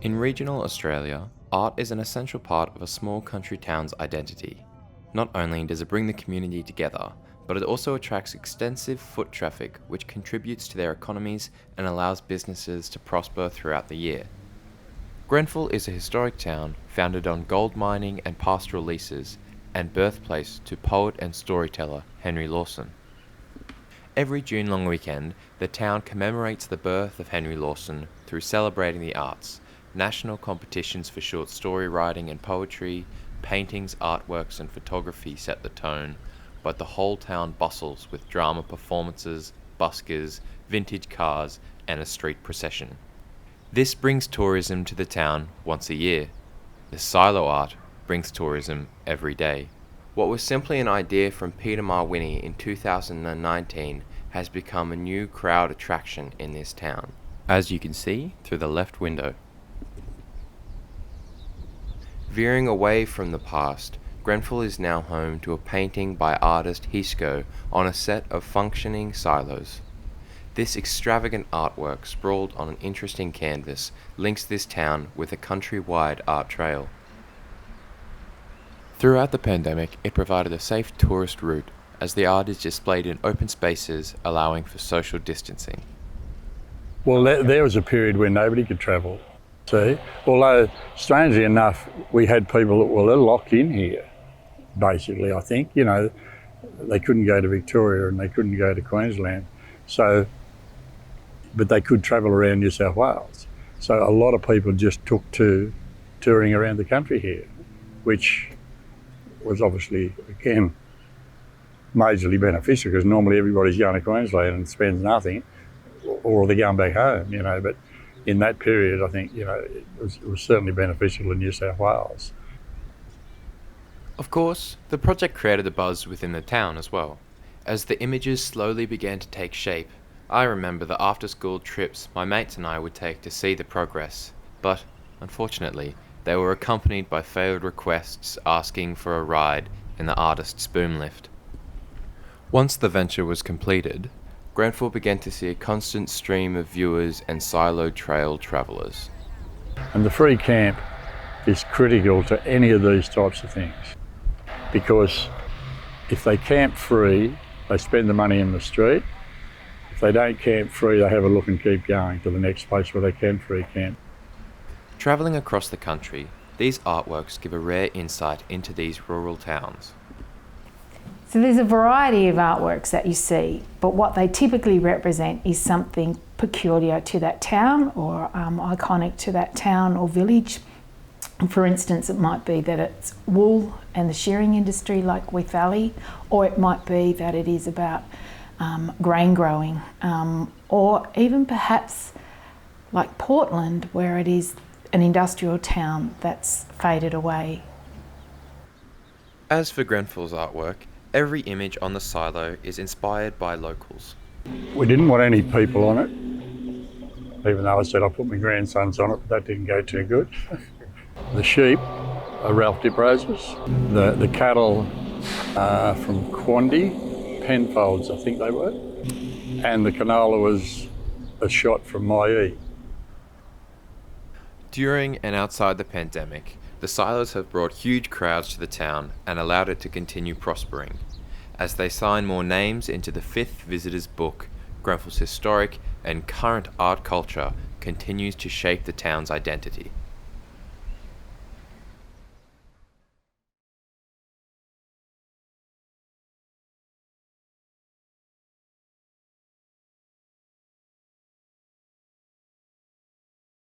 In regional Australia, art is an essential part of a small country town's identity. Not only does it bring the community together, but it also attracts extensive foot traffic which contributes to their economies and allows businesses to prosper throughout the year. Grenfell is a historic town founded on gold mining and pastoral leases, and birthplace to poet and storyteller Henry Lawson. Every June long weekend, the town commemorates the birth of Henry Lawson through celebrating the arts, national competitions for short story writing and poetry, paintings, artworks and photography set the tone, but the whole town bustles with drama performances, buskers, vintage cars and a street procession. This brings tourism to the town once a year. The silo art brings tourism every day. What was simply an idea from Peter Marwini in 2019 has become a new crowd attraction in this town, as you can see through the left window. Veering away from the past, Grenfell is now home to a painting by artist Hisco on a set of functioning silos. This extravagant artwork sprawled on an interesting canvas links this town with a countrywide art trail. Throughout the pandemic, it provided a safe tourist route as the art is displayed in open spaces allowing for social distancing. Well, there was a period where nobody could travel, see? Although, strangely enough, we had people that were locked in here, basically, I think. You know, they couldn't go to Victoria and they couldn't go to Queensland. But they could travel around New South Wales. So a lot of people just took to touring around the country here, which was obviously, again, majorly beneficial because normally everybody's going to Queensland and spends nothing, or they're going back home, you know. But in that period, I think, you know, it was certainly beneficial in New South Wales. Of course, the project created a buzz within the town as well. As the images slowly began to take shape, I remember the after-school trips my mates and I would take to see the progress, but, unfortunately, they were accompanied by failed requests asking for a ride in the artist's boom lift. Once the venture was completed, Grenfell began to see a constant stream of viewers and silo trail travellers. And the free camp is critical to any of these types of things, because if they camp free, they spend the money in the street. If they don't camp free, they have a look and keep going to the next place where they can free camp. Travelling across the country, these artworks give a rare insight into these rural towns. So there's a variety of artworks that you see, but what they typically represent is something peculiar to that town or iconic to that town or village. For instance, it might be that it's wool and the shearing industry like Wyth Valley, or it might be that it is about grain growing, or even perhaps like Portland, where it is an industrial town that's faded away. As for Grenfell's artwork, every image on the silo is inspired by locals. We didn't want any people on it, even though I said I put my grandsons on it, but that didn't go too good. The sheep are Ralph Dip Roses. The cattle are from Quandie, Penfolds I think they were, and the canola was a shot from Myee. During and outside the pandemic, the silos have brought huge crowds to the town and allowed it to continue prospering. As they sign more names into the 5th Visitors Book, Grenfell's historic and current art culture continues to shape the town's identity.